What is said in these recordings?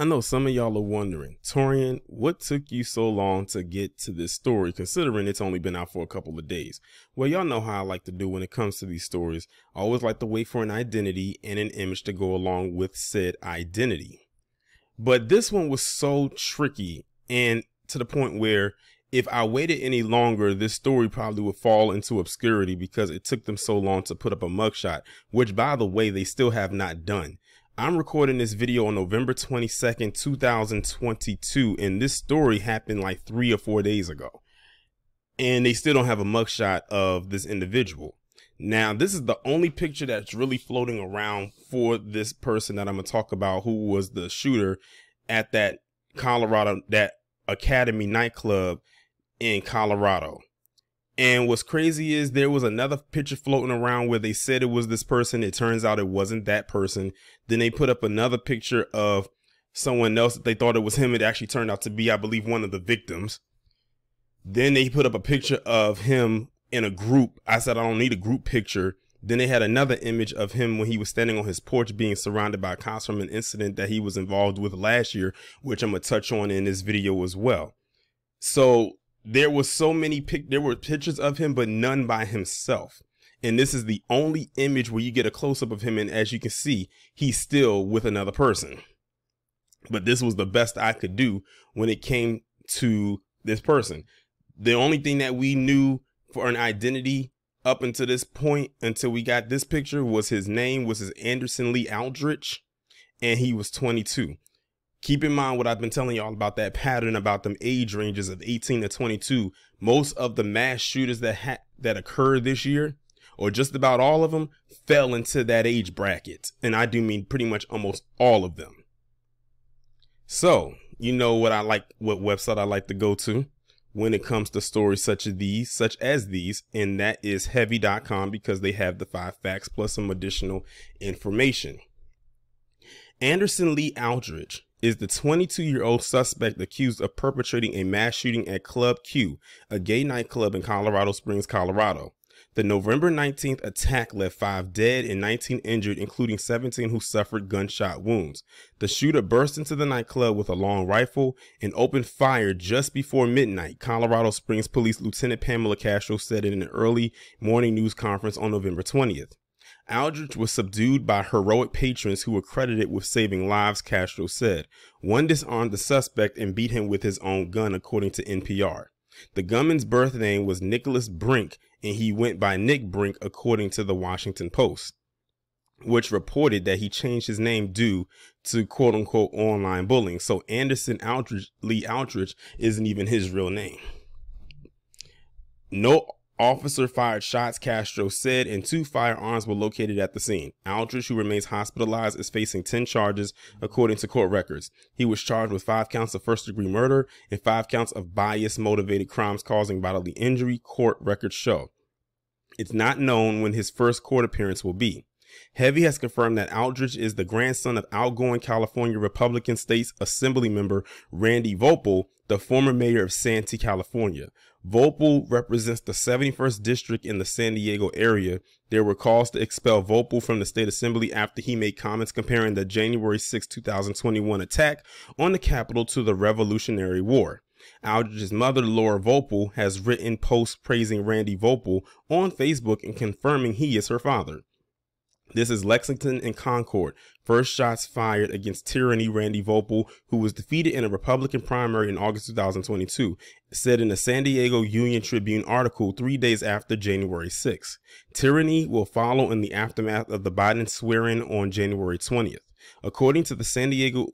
I know some of y'all are wondering, Taurean, what took you so long to get to this story, considering it's only been out for a couple of days? Well, y'all know how I like to do when it comes to these stories. I always like to wait for an identity and an image to go along with said identity. But this one was so tricky, and to the point where if I waited any longer, this story probably would fall into obscurity because it took them so long to put up a mugshot, which, by the way, they still have not done. I'm recording this video on November 22nd, 2022, and this story happened like 3 or 4 days ago. And they still don't have a mugshot of this individual. Now, this is the only picture that's really floating around for this person that I'm going to talk about, who was the shooter at that that Academy nightclub in Colorado. And what's crazy is there was another picture floating around where they said it was this person. It turns out it wasn't that person. Then they put up another picture of someone else that they thought it was him. It actually turned out to be, I believe, one of the victims. Then they put up a picture of him in a group. I said, I don't need a group picture. Then they had another image of him when he was standing on his porch being surrounded by cops from an incident that he was involved with last year, which I'm going to touch on in this video as well. So there was there were pictures of him, but none by himself. And this is the only image where you get a close-up of him. And as you can see, he's still with another person. But this was the best I could do when it came to this person. The only thing that we knew for an identity up until this point, until we got this picture, was his name was Anderson Lee Aldrich, and he was 22. Keep in mind what I've been telling y'all about that pattern about them age ranges of 18 to 22. Most of the mass shooters that occurred this year, or just about all of them, fell into that age bracket. And I do mean pretty much almost all of them. So, you know what website I like to go to when it comes to stories such as these, and that is heavy.com, because they have the 5 facts plus some additional information. Anderson Lee Aldrich is the 22-year-old suspect accused of perpetrating a mass shooting at Club Q, a gay nightclub in Colorado Springs, Colorado. The November 19th attack left 5 dead and 19 injured, including 17 who suffered gunshot wounds. The shooter burst into the nightclub with a long rifle and opened fire just before midnight, Colorado Springs Police Lieutenant Pamela Castro said in an early morning news conference on November 20th. Aldrich was subdued by heroic patrons who were credited with saving lives, Castro said. One disarmed the suspect and beat him with his own gun, according to NPR. The gunman's birth name was Nicholas Brink, and he went by Nick Brink, according to the Washington Post, which reported that he changed his name due to quote-unquote online bullying. So Anderson Lee Aldrich isn't even his real name. No officer fired shots, Castro said, and 2 firearms were located at the scene. Aldrich, who remains hospitalized, is facing 10 charges, according to court records. He was charged with 5 counts of first-degree murder and 5 counts of bias-motivated crimes causing bodily injury, court records show. It's not known when his first court appearance will be. Heavy has confirmed that Aldrich is the grandson of outgoing California Republican State Assembly member Randy Voelpel, the former mayor of Santee, California. Voelpel represents the 71st district in the San Diego area. There were calls to expel Voelpel from the state assembly after he made comments comparing the January 6, 2021 attack on the Capitol to the Revolutionary War. Aldrich's mother, Laura Voelpel, has written posts praising Randy Voelpel on Facebook and confirming he is her father. This is Lexington and Concord. First shots fired against tyranny. Randy Voelpel, who was defeated in a Republican primary in August 2022, said in a San Diego Union Tribune article 3 days after January 6. Tyranny will follow in the aftermath of the Biden swearing on January 20th. According to the San Diego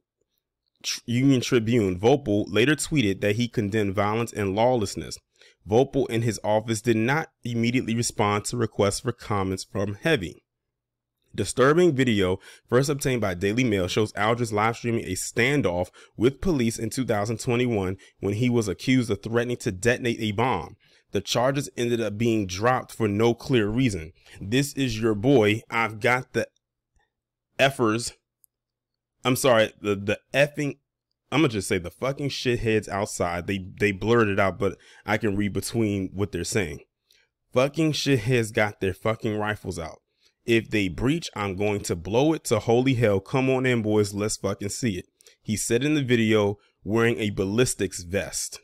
Union Tribune, Voelpel later tweeted that he condemned violence and lawlessness. Voelpel and his office did not immediately respond to requests for comments from Heavy. Disturbing video, first obtained by Daily Mail, shows Aldrich live streaming a standoff with police in 2021 when he was accused of threatening to detonate a bomb. The charges ended up being dropped for no clear reason. This is your boy. I've got the effers. I'm sorry, the effing. I'm gonna just say the fucking shitheads outside. They blurred it out, but I can read between what they're saying. Fucking shitheads got their fucking rifles out. If they breach, I'm going to blow it to holy hell. Come on in, boys. Let's fucking see it. He said in the video wearing a ballistics vest.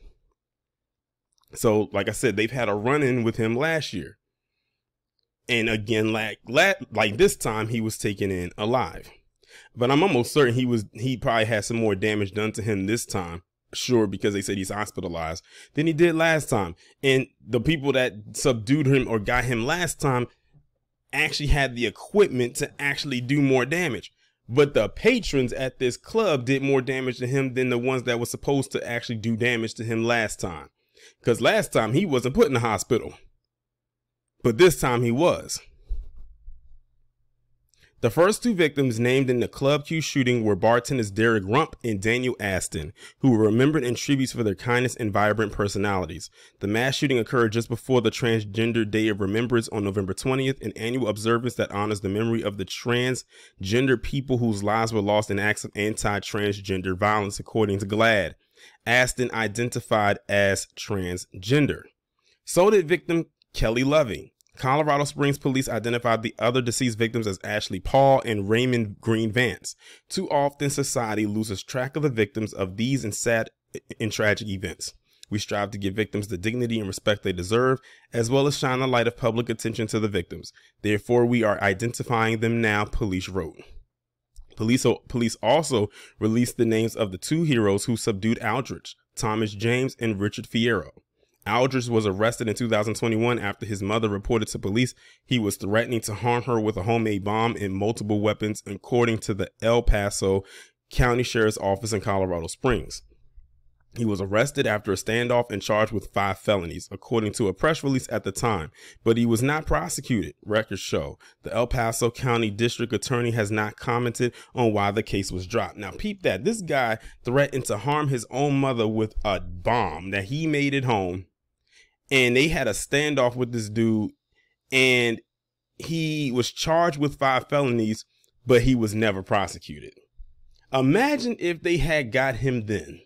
So, like I said, they've had a run-in with him last year. And again, like this time, he was taken in alive. But I'm almost certain he probably had some more damage done to him this time. Sure, because they said he's hospitalized than he did last time. And the people that subdued him or got him last time actually had the equipment to actually do more damage. But the patrons at this club did more damage to him than the ones that were supposed to actually do damage to him last time. Because last time he wasn't put in the hospital. But this time he was. The first two victims named in the Club Q shooting were bartenders Derek Rump and Daniel Aston, who were remembered in tributes for their kindness and vibrant personalities. The mass shooting occurred just before the Transgender Day of Remembrance on November 20th, an annual observance that honors the memory of the transgender people whose lives were lost in acts of anti-transgender violence, according to GLAAD. Aston identified as transgender. So did victim Kelly Loving. Colorado Springs police identified the other deceased victims as Ashley Paul and Raymond Green Vance. Too often society loses track of the victims of these and sad and tragic events. We strive to give victims the dignity and respect they deserve, as well as shine the light of public attention to the victims. Therefore, we are identifying them now, police wrote. Police also released the names of the two heroes who subdued Aldrich, Thomas James and Richard Fierro. Aldrich was arrested in 2021 after his mother reported to police he was threatening to harm her with a homemade bomb and multiple weapons, according to the El Paso County Sheriff's Office in Colorado Springs. He was arrested after a standoff and charged with 5 felonies, according to a press release at the time, but he was not prosecuted, records show. The El Paso County District Attorney has not commented on why the case was dropped. Now, peep that. This guy threatened to harm his own mother with a bomb that he made at home, and they had a standoff with this dude, and he was charged with 5 felonies, but he was never prosecuted. Imagine if they had got him then.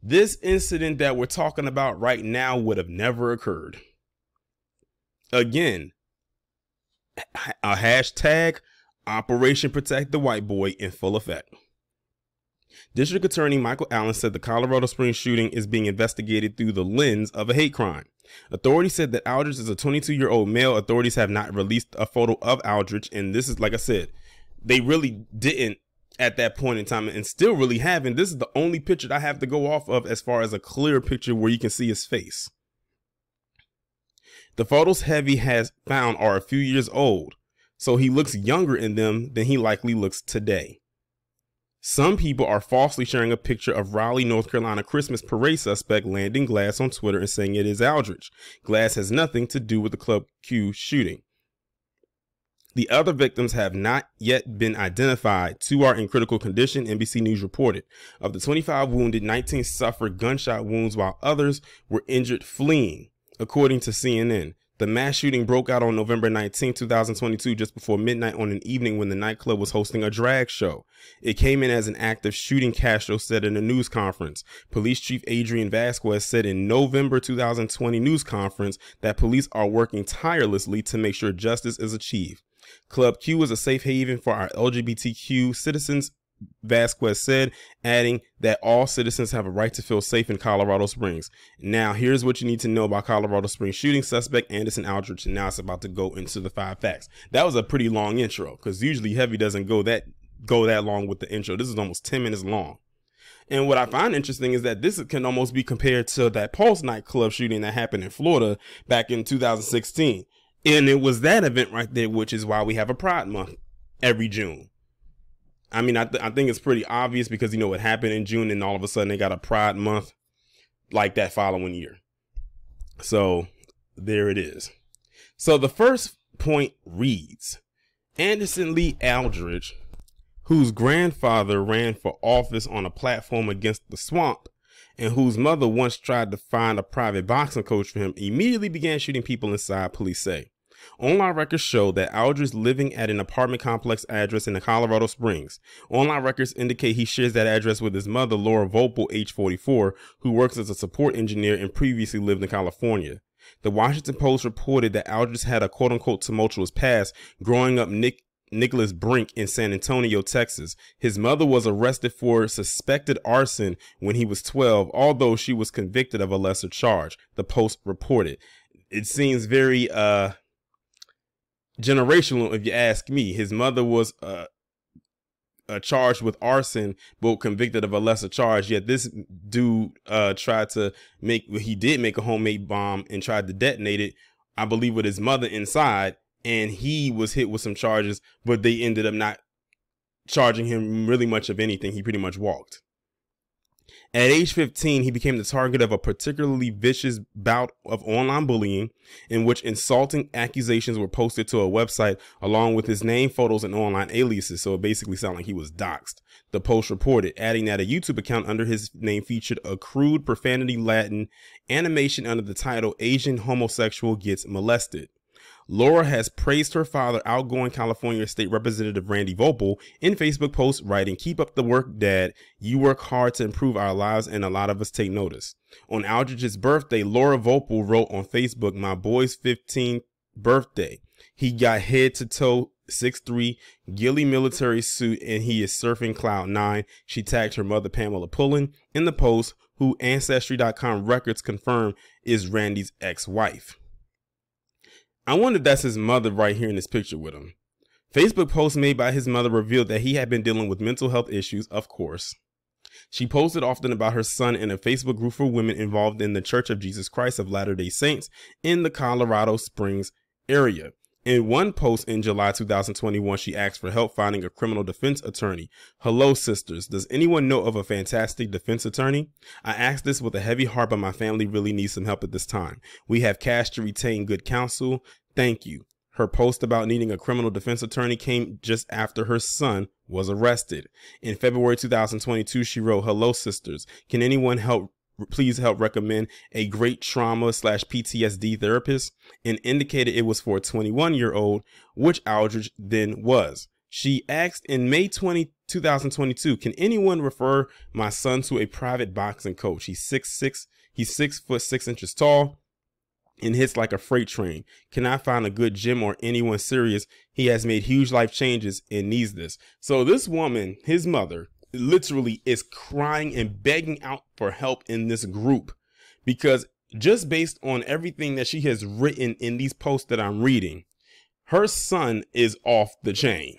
This incident that we're talking about right now would have never occurred. Again, a hashtag Operation Protect the White Boy in full effect. District Attorney Michael Allen said the Colorado Springs shooting is being investigated through the lens of a hate crime. Authorities said that Aldrich is a 22-year-old male. Authorities have not released a photo of Aldrich, and this is, like I said, they really didn't at that point in time, and still really haven't. This is the only picture I have to go off of as far as a clear picture where you can see his face. The photos Heavy has found are a few years old, so he looks younger in them than he likely looks today. Some people are falsely sharing a picture of Raleigh, North Carolina Christmas parade suspect Landon Glass on Twitter and saying it is Aldrich. Glass has nothing to do with the Club Q shooting. The other victims have not yet been identified. 2 are in critical condition, NBC News reported. Of the 25 wounded, 19 suffered gunshot wounds while others were injured fleeing, according to CNN. The mass shooting broke out on November 19, 2022, just before midnight on an evening when the nightclub was hosting a drag show. It came in as an active shooting, Castro said in a news conference. Police Chief Adrian Vasquez said in November 2020 news conference that police are working tirelessly to make sure justice is achieved. Club Q is a safe haven for our LGBTQ citizens, Vasquez said, adding that all citizens have a right to feel safe in Colorado Springs. Now, here's what you need to know about Colorado Springs shooting suspect Anderson Aldrich, and now it's about to go into the 5 facts. That was a pretty long intro, because usually Heavy doesn't go that long with the intro. This is almost 10 minutes long. And what I find interesting is that this can almost be compared to that Pulse nightclub shooting that happened in Florida back in 2016. And it was that event right there, which is why we have a Pride Month every June. I mean, I think it's pretty obvious because, you know, it happened in June and all of a sudden they got a Pride Month like that following year. So there it is. So the first point reads, Anderson Lee Aldrich, whose grandfather ran for office on a platform against the swamp and whose mother once tried to find a private boxing coach for him, immediately began shooting people inside, police say. Online records show that Aldrich living at an apartment complex address in the Colorado Springs. Online records indicate he shares that address with his mother, Laura Vopel, age 44, who works as a support engineer and previously lived in California. The Washington Post reported that Aldrich had a quote-unquote tumultuous past growing up Nicholas Brink in San Antonio, Texas. His mother was arrested for suspected arson when he was 12, although she was convicted of a lesser charge, the Post reported. It seems very generational, if you ask me. His mother was charged with arson, but convicted of a lesser charge. Yet this dude he did make a homemade bomb and tried to detonate it, I believe, with his mother inside, and he was hit with some charges, but they ended up not charging him really much of anything. He pretty much walked. At age 15, he became the target of a particularly vicious bout of online bullying in which insulting accusations were posted to a website along with his name, photos, and online aliases. So it basically sounded like he was doxxed. The Post reported, adding that a YouTube account under his name featured a crude profanity Latin animation under the title Asian Homosexual Gets Molested. Laura has praised her father, outgoing California State Representative Randy Vopel, in Facebook posts writing, "Keep up the work, Dad. You work hard to improve our lives, and a lot of us take notice." On Aldrich's birthday, Laura Vopel wrote on Facebook, "My boy's 15th birthday. He got head to toe 6'3", ghillie military suit, and he is surfing cloud 9. She tagged her mother, Pamela Pullen, in the post, who Ancestry.com records confirm is Randy's ex-wife. I wonder if that's his mother right here in this picture with him. Facebook posts made by his mother revealed that he had been dealing with mental health issues, of course. She posted often about her son in a Facebook group for women involved in the Church of Jesus Christ of Latter-day Saints in the Colorado Springs area. In one post in July 2021, she asked for help finding a criminal defense attorney. "Hello, sisters. Does anyone know of a fantastic defense attorney? I ask this with a heavy heart, but my family really needs some help at this time. We have cash to retain good counsel. Thank you." Her post about needing a criminal defense attorney came just after her son was arrested. In February 2022, she wrote, "Hello, sisters. Can anyone please help recommend a great trauma/PTSD therapist?" and indicated it was for a 21-year-old, which Aldrich then was. She asked in May 2022, "Can anyone refer my son to a private boxing coach? He's 6'6", he's 6'6" tall and hits like a freight train. Can I find a good gym or anyone serious? He has made huge life changes and needs this." So this woman, his mother, literally is crying and begging out for help in this group, because just based on everything that she has written in these posts that I'm reading, her son is off the chain.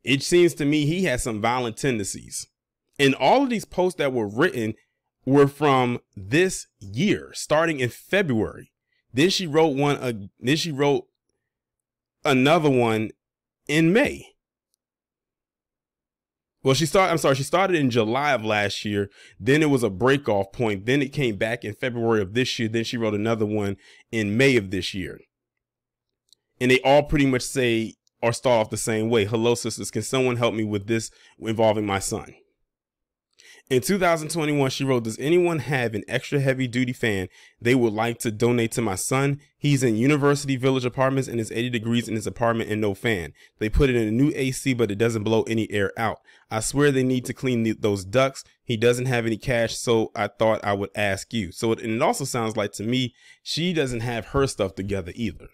It seems to me he has some violent tendencies. And all of these posts that were written were from this year, starting in February. Then she wrote another one in May. Well, she started in July of last year. Then it was a break off point. Then it came back in February of this year. Then she wrote another one in May of this year. And they all pretty much say or start off the same way. "Hello, sisters. Can someone help me with this involving my son?" In 2021, she wrote, "Does anyone have an extra heavy duty fan they would like to donate to my son? He's in University Village apartments and it's 80 degrees in his apartment and no fan. They put it in a new AC, but it doesn't blow any air out. I swear they need to clean those ducts. He doesn't have any cash, so I thought I would ask you." So it also sounds like to me, she doesn't have her stuff together either.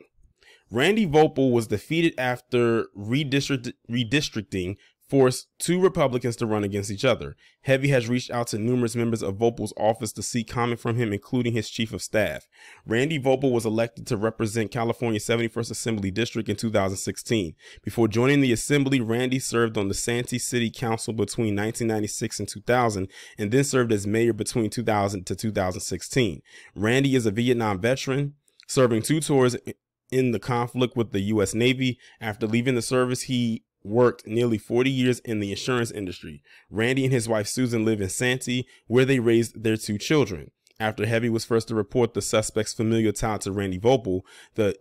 Randy Vopel was defeated after redistricting forced two Republicans to run against each other. Heavy has reached out to numerous members of Vopel's office to seek comment from him, including his chief of staff. Randy Vopel was elected to represent California's 71st Assembly District in 2016. Before joining the Assembly, Randy served on the Santee City Council between 1996 and 2000, and then served as mayor between 2000 to 2016. Randy is a Vietnam veteran, serving 2 tours in the conflict with the U.S. Navy. After leaving the service, he worked nearly 40 years in the insurance industry. Randy and his wife Susan live in Santee, where they raised their 2 children. After Heavy was first to report the suspect's familial tie to Randy Vopel, the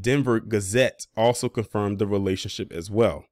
Denver Gazette also confirmed the relationship as well.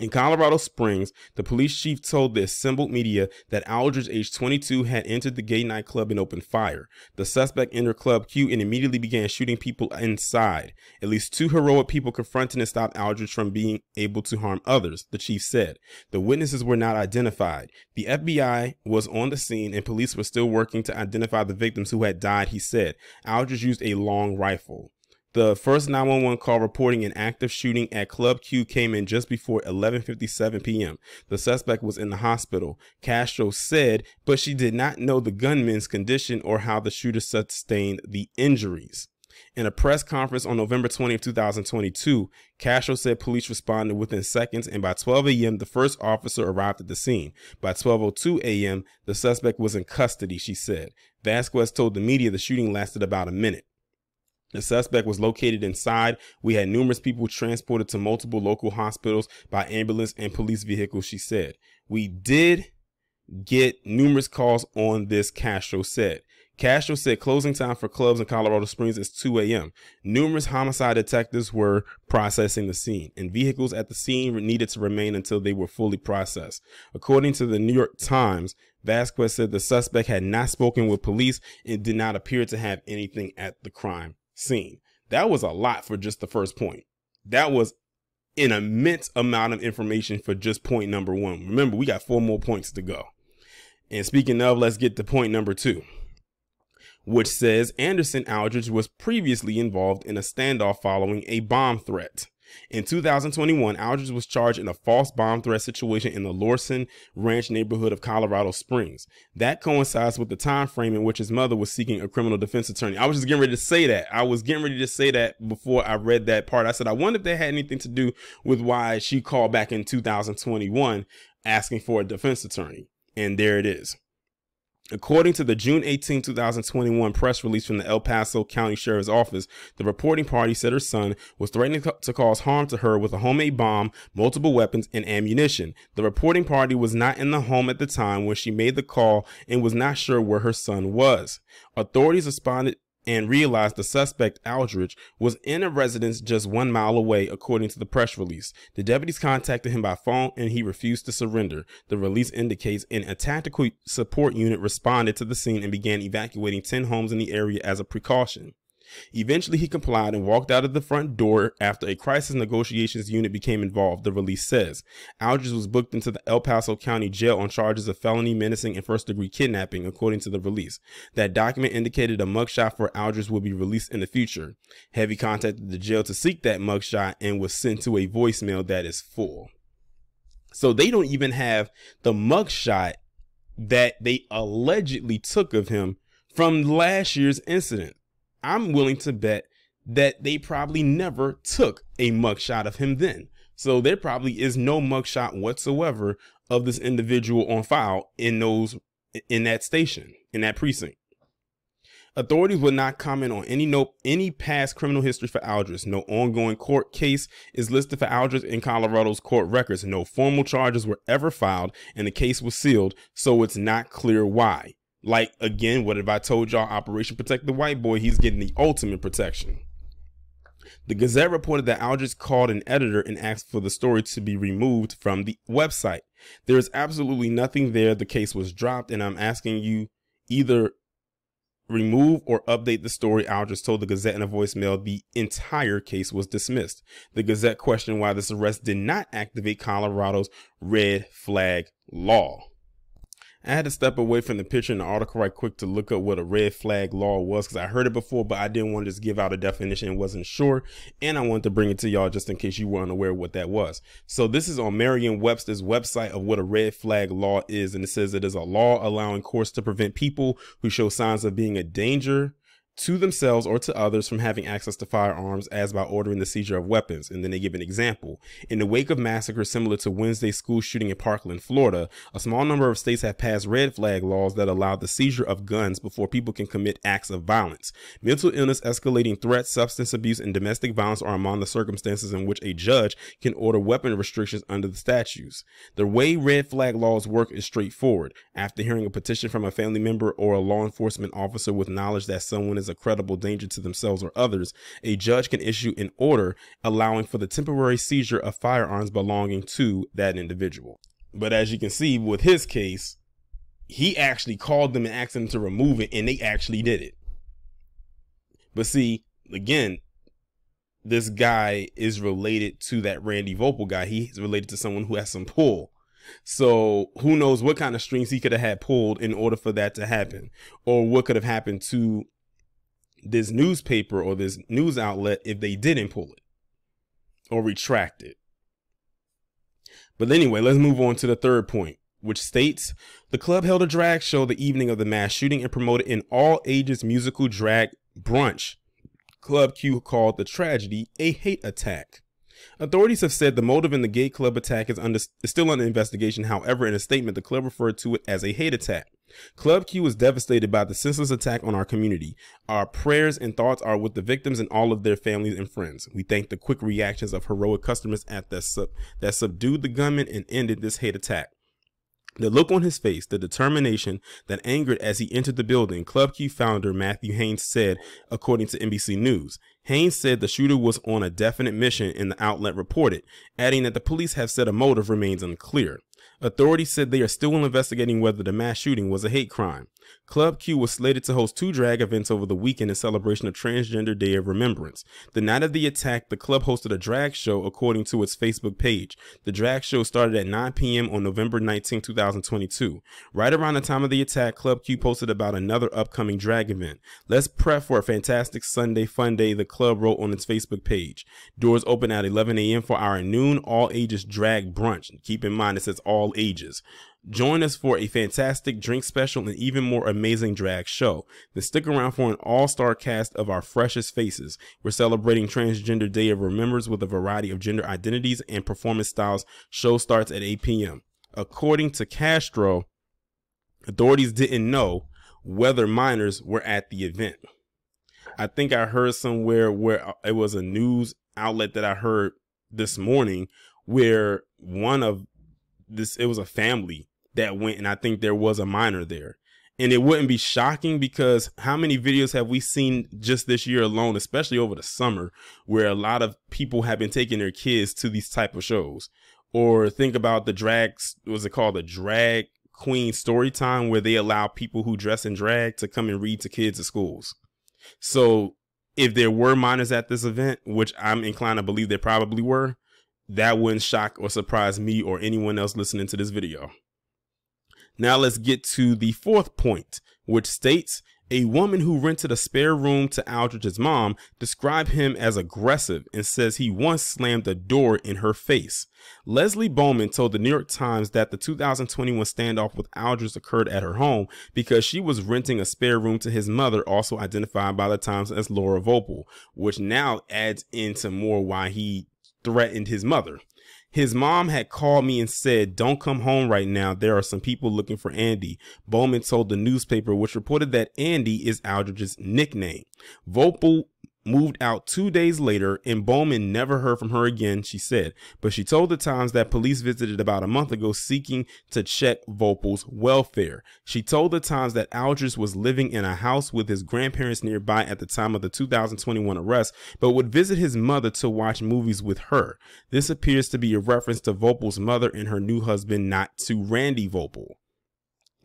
In Colorado Springs, the police chief told the assembled media that Aldrich, age 22, had entered the gay nightclub and opened fire. The suspect entered Club Q and immediately began shooting people inside. At least 2 heroic people confronted and stopped Aldrich from being able to harm others, the chief said. The witnesses were not identified. The FBI was on the scene and police were still working to identify the victims who had died, he said. Aldrich used a long rifle. The first 911 call reporting an active shooting at Club Q came in just before 11:57 p.m. The suspect was in the hospital, Castro said, but she did not know the gunman's condition or how the shooter sustained the injuries. In a press conference on November 20, 2022, Castro said police responded within seconds, and by 12 a.m., the first officer arrived at the scene. By 12:02 a.m., the suspect was in custody, she said. Vasquez told the media the shooting lasted about a minute. The suspect was located inside. We had numerous people transported to multiple local hospitals by ambulance and police vehicles, she said. We did get numerous calls on this, Castro said. Castro said closing time for clubs in Colorado Springs is 2 a.m. Numerous homicide detectives were processing the scene, and vehicles at the scene needed to remain until they were fully processed. According to the New York Times, Vasquez said the suspect had not spoken with police and did not appear to have anything at the crime scene. That was a lot for just the first point. That was an immense amount of information for just point number 1. Remember, we got 4 more points to go. And speaking of, let's get to point number 2, which says Anderson Aldrich was previously involved in a standoff following a bomb threat. In 2021, Aldrich was charged in a false bomb threat situation in the Lorson Ranch neighborhood of Colorado Springs. That coincides with the time frame in which his mother was seeking a criminal defense attorney. I was just getting ready to say that. I was getting ready to say that before I read that part. I said, I wonder if that had anything to do with why she called back in 2021 asking for a defense attorney. And there it is. According to the June 18, 2021 press release from the El Paso County Sheriff's Office, the reporting party said her son was threatening to cause harm to her with a homemade bomb, multiple weapons, and ammunition. The reporting party was not in the home at the time when she made the call and was not sure where her son was. Authorities responded and realized the suspect, Aldrich, was in a residence just 1 mile away, according to the press release. The deputies contacted him by phone and he refused to surrender. The release indicates a tactical support unit responded to the scene and began evacuating 10 homes in the area as a precaution. Eventually, he complied and walked out of the front door after a crisis negotiations unit became involved, the release says. Aldrich was booked into the El Paso County Jail on charges of felony, menacing, and first-degree kidnapping, according to the release. That document indicated a mugshot for Aldrich will be released in the future. Heavy contacted the jail to seek that mugshot and was sent to a voicemail that is full. So they don't even have the mugshot that they allegedly took of him from last year's incident. I'm willing to bet that they probably never took a mugshot of him then. So there probably is no mugshot whatsoever of this individual on file in that station, in that precinct. Authorities would not comment on any past criminal history for Aldrich. No ongoing court case is listed for Aldrich in Colorado's court records. No formal charges were ever filed, and the case was sealed, so it's not clear why. Like, again, what have I told y'all? Operation Protect the White Boy, he's getting the ultimate protection. The Gazette reported that Aldrich called an editor and asked for the story to be removed from the website. There is absolutely nothing there. The case was dropped, and I'm asking you either remove or update the story. Aldrich told the Gazette in a voicemail. The entire case was dismissed. The Gazette questioned why this arrest did not activate Colorado's red flag law. I had to step away from the picture in the article right quick to look up what a red flag law was, because I heard it before, but I didn't want to just give out a definition and wasn't sure. And I wanted to bring it to y'all just in case you weren't aware of what that was. So this is on Merriam-Webster's website of what a red flag law is. And it says it is a law allowing courts to prevent people who show signs of being a danger to themselves or to others from having access to firearms, as by ordering the seizure of weapons. And then they give an example. In the wake of massacres similar to Wednesday's school shooting in Parkland, Florida, a small number of states have passed red flag laws that allow the seizure of guns before people can commit acts of violence. Mental illness, escalating threats, substance abuse, and domestic violence are among the circumstances in which a judge can order weapon restrictions under the statutes. The way red flag laws work is straightforward. After hearing a petition from a family member or a law enforcement officer with knowledge that someone is a credible danger to themselves or others, a judge can issue an order allowing for the temporary seizure of firearms belonging to that individual. But as you can see with his case, he actually called them and asked them to remove it, and they actually did it. But see, again, this guy is related to that Randy Vopel guy. He's related to someone who has some pull. So who knows what kind of strings he could have had pulled in order for that to happen, or what could have happened to this newspaper or this news outlet if they didn't pull it or retract it. But anyway, let's move on to the third point, which states the club held a drag show the evening of the mass shooting and promoted an all ages musical drag brunch. Club Q called the tragedy a hate attack. Authorities have said the motive in the gay club attack is still under investigation. However, in a statement, the club referred to it as a hate attack. Club Q is devastated by the senseless attack on our community. Our prayers and thoughts are with the victims and all of their families and friends. We thank the quick reactions of heroic customers that subdued the gunman and ended this hate attack. The look on his face, the determination that angered as he entered the building, Club Q founder Matthew Haynes said, according to NBC News. Haynes said the shooter was on a definite mission, and the outlet reported, adding that the police have said a motive remains unclear. Authorities said they are still investigating whether the mass shooting was a hate crime. Club Q was slated to host 2 drag events over the weekend in celebration of Transgender Day of Remembrance. The night of the attack, the club hosted a drag show according to its Facebook page. The drag show started at 9 p.m. on November 19, 2022. Right around the time of the attack, Club Q posted about another upcoming drag event. Let's prep for a fantastic Sunday fun day, the club wrote on its Facebook page. Doors open at 11 a.m. for our noon all-ages drag brunch. Keep in mind it says all ages. Join us for a fantastic drink special and even more amazing drag show. Then stick around for an all-star cast of our freshest faces. We're celebrating Transgender Day of Remembrance with a variety of gender identities and performance styles. Show starts at 8 p.m. According to Castro, authorities didn't know whether minors were at the event. I think I heard somewhere where it was a news outlet that I heard this morning where it was a family that went, and I think there was a minor there. And it wouldn't be shocking, because how many videos have we seen just this year alone, especially over the summer, where a lot of people have been taking their kids to these type of shows? Or think about the the drag queen story time, where they allow people who dress in drag to come and read to kids at schools. So if there were minors at this event, which I'm inclined to believe there probably were, that wouldn't shock or surprise me or anyone else listening to this video. Now let's get to the fourth point, which states a woman who rented a spare room to Aldrich's mom described him as aggressive and says he once slammed a door in her face. Leslie Bowman told the New York Times that the 2021 standoff with Aldrich occurred at her home because she was renting a spare room to his mother, also identified by the Times as Laura Vopel, which now adds into more why he threatened his mother. His mom had called me and said, "Don't come home right now. There are some people looking for Andy," Bowman told the newspaper, which reported that Andy is Aldrich's nickname. Vopel moved out 2 days later, and Bowman never heard from her again, she said. But she told the Times that police visited about a month ago seeking to check Vopel's welfare. She told the Times that Aldrich was living in a house with his grandparents nearby at the time of the 2021 arrest, but would visit his mother to watch movies with her. This appears to be a reference to Vopel's mother and her new husband, not to Randy Vopel.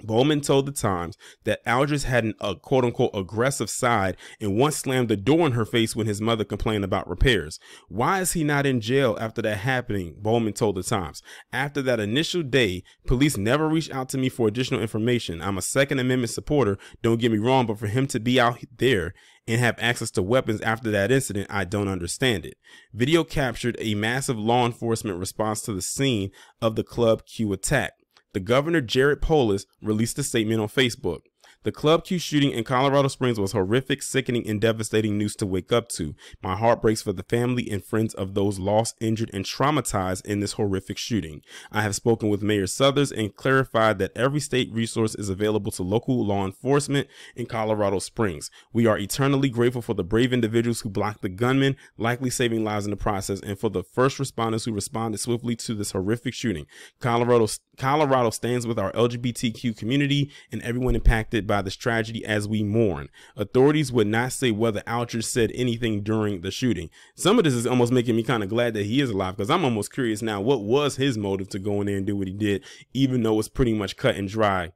Bowman told the Times that Aldrich had a quote-unquote aggressive side and once slammed the door in her face when his mother complained about repairs. Why is he not in jail after that happening? Bowman told the Times. After that initial day, police never reached out to me for additional information. I'm a Second Amendment supporter, don't get me wrong, but for him to be out there and have access to weapons after that incident, I don't understand it. Video captured a massive law enforcement response to the scene of the Club Q attack. The governor, Jared Polis, released a statement on Facebook. The Club Q shooting in Colorado Springs was horrific, sickening, and devastating news to wake up to. My heart breaks for the family and friends of those lost, injured, and traumatized in this horrific shooting. I have spoken with Mayor Suthers and clarified that every state resource is available to local law enforcement in Colorado Springs. We are eternally grateful for the brave individuals who blocked the gunman, likely saving lives in the process, and for the first responders who responded swiftly to this horrific shooting. Colorado Colorado stands with our LGBTQ community and everyone impacted by this tragedy as we mourn. Authorities would not say whether Aldrich said anything during the shooting. Some of this is almost making me kind of glad that he is alive, because I'm almost curious now, what was his motive to go in there and do what he did, even though it's pretty much cut and dry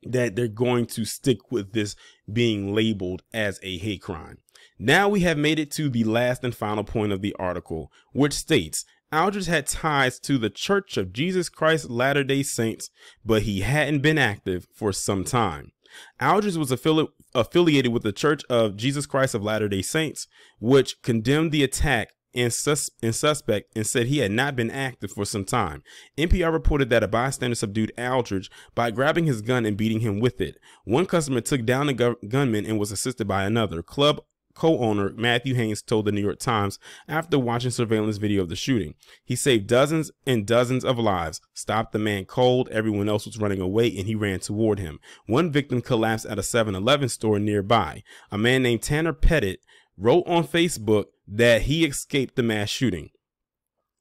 that they're going to stick with this being labeled as a hate crime. Now we have made it to the last and final point of the article, which states Aldrich had ties to the Church of Jesus Christ Latter-day Saints, but he hadn't been active for some time. Aldrich was affiliated with the Church of Jesus Christ of Latter-day Saints, which condemned the attack and suspect and said he had not been active for some time. NPR reported that a bystander subdued Aldrich by grabbing his gun and beating him with it. One customer took down the gunman and was assisted by another. Club co-owner Matthew Haynes told the New York Times after watching surveillance video of the shooting. He saved dozens and dozens of lives, stopped the man cold. Everyone else was running away and he ran toward him. One victim collapsed at a 7-Eleven store nearby. A man named Tanner Pettit wrote on Facebook that he escaped the mass shooting.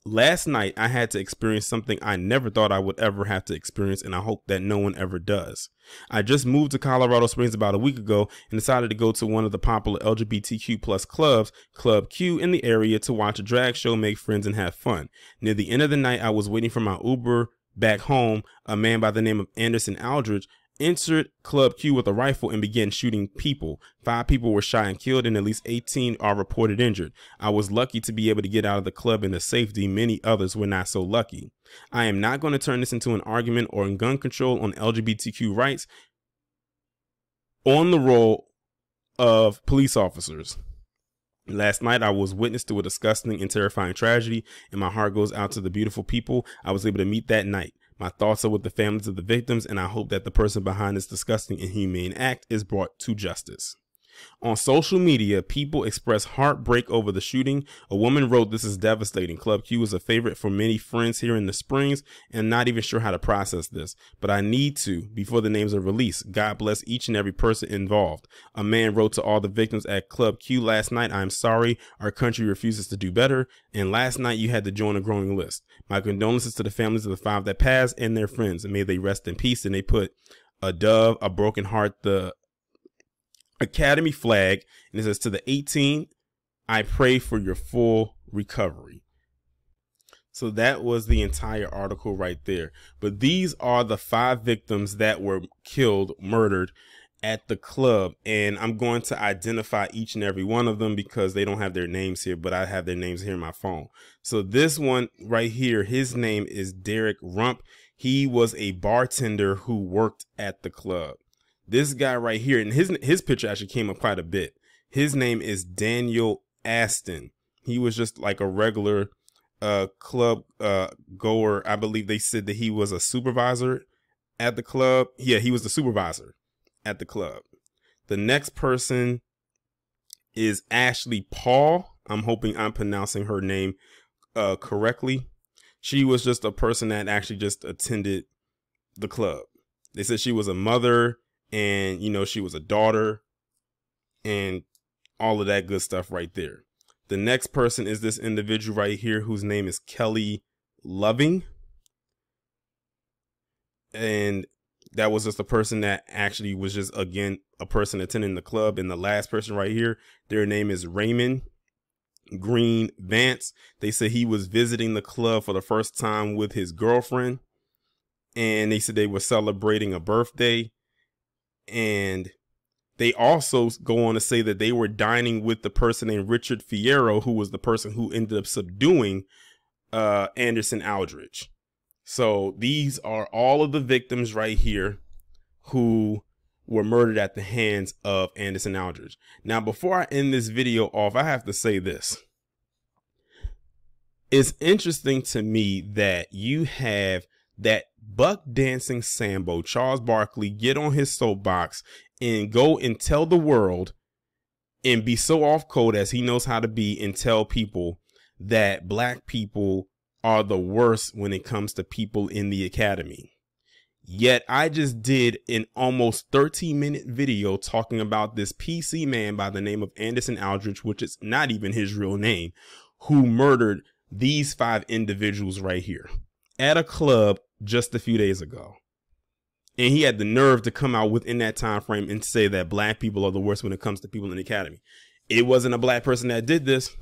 Last night, I had to experience something I never thought I would ever have to experience, and I hope that no one ever does. I just moved to Colorado Springs about a week ago and decided to go to one of the popular LGBTQ plus clubs, Club Q, in the area to watch a drag show, make friends, and have fun. Near the end of the night, I was waiting for my Uber back home. A man by the name of Anderson Aldrich entered Club Q with a rifle and began shooting people. 5 people were shot and killed, and at least 18 are reported injured. I was lucky to be able to get out of the club into safety. Many others were not so lucky. I am not going to turn this into an argument on gun control, on LGBTQ rights, on the role of police officers. Last night, I was witness to a disgusting and terrifying tragedy, and my heart goes out to the beautiful people I was able to meet that night. My thoughts are with the families of the victims, and I hope that the person behind this disgusting and inhumane act is brought to justice. On social media, people express heartbreak over the shooting. A woman wrote, "This is devastating. Club Q is a favorite for many friends here in the Springs, and not even sure how to process this. But I need to before the names are released. God bless each and every person involved." A man wrote to all the victims at Club Q last night, "I'm sorry. Our country refuses to do better. And last night you had to join a growing list. My condolences to the families of the 5 that passed and their friends, and may they rest in peace." And they put a dove, a broken heart, the Academy flag, and it says, "To the 18, I pray for your full recovery." So that was the entire article right there. But these are the 5 victims that were killed, murdered at the club. And I'm going to identify each and every one of them because they don't have their names here, but I have their names here in my phone. So this one right here, his name is Derek Rump. He was a bartender who worked at the club. This guy right here, and his picture actually came up quite a bit. His name is Daniel Aston. He was just like a regular club goer. I believe they said that he was a supervisor at the club. Yeah, he was the supervisor at the club. The next person is Ashley Paul. I'm hoping I'm pronouncing her name correctly. She was just a person that actually just attended the club. They said she was a mother, and, you know, she was a daughter and all of that good stuff right there. The next person is this individual right here whose name is Kelly Loving. And that was just a person that actually was just, again, a person attending the club. And the last person right here, their name is Raymond Green Vance. They said he was visiting the club for the first time with his girlfriend. And they said they were celebrating a birthday. And they also go on to say that they were dining with the person named Richard Fierro, who was the person who ended up subduing Anderson Aldrich. So these are all of the victims right here who were murdered at the hands of Anderson Aldrich. Now, before I end this video off, I have to say this. It's interesting to me that you have that buck dancing Sambo, Charles Barkley, get on his soapbox and go and tell the world and be so off code as he knows how to be and tell people that black people are the worst when it comes to people in the academy. Yet I just did an almost 13-minute video talking about this PC man by the name of Anderson Aldrich, which is not even his real name, who murdered these 5 individuals right here. at a club just a few days ago. And he had the nerve to come out within that time frame and say that black people are the worst when it comes to people in the academy. It wasn't a black person that did this.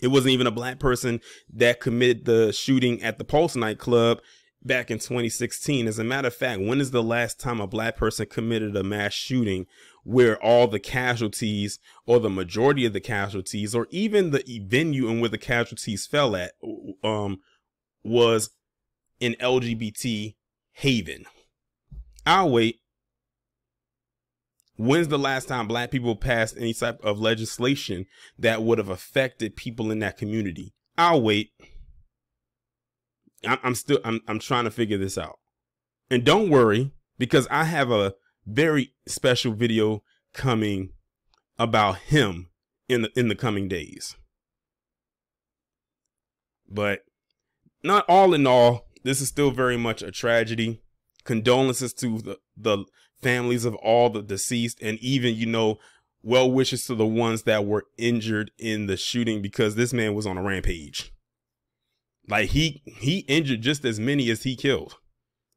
It wasn't even a black person that committed the shooting at the Pulse nightclub back in 2016. As a matter of fact, when is the last time a black person committed a mass shooting where all the casualties, or the majority of the casualties, or even the venue and where the casualties fell at, was an LGBT haven? I'll wait. When's the last time black people passed any type of legislation that would have affected people in that community? I'll wait. I'm trying to figure this out. And don't worry, because I have a very special video coming about him in the coming days. But not all in all, this is still very much a tragedy. Condolences to the families of all the deceased, and even, you know, well wishes to the ones that were injured in the shooting, because this man was on a rampage. Like, he injured just as many as he killed.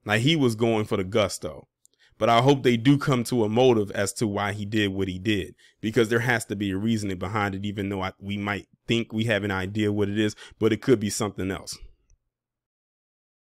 Like, he was going for the gusto. But I hope they do come to a motive as to why he did what he did, because there has to be a reasoning behind it, even though we might think we have an idea what it is, but it could be something else.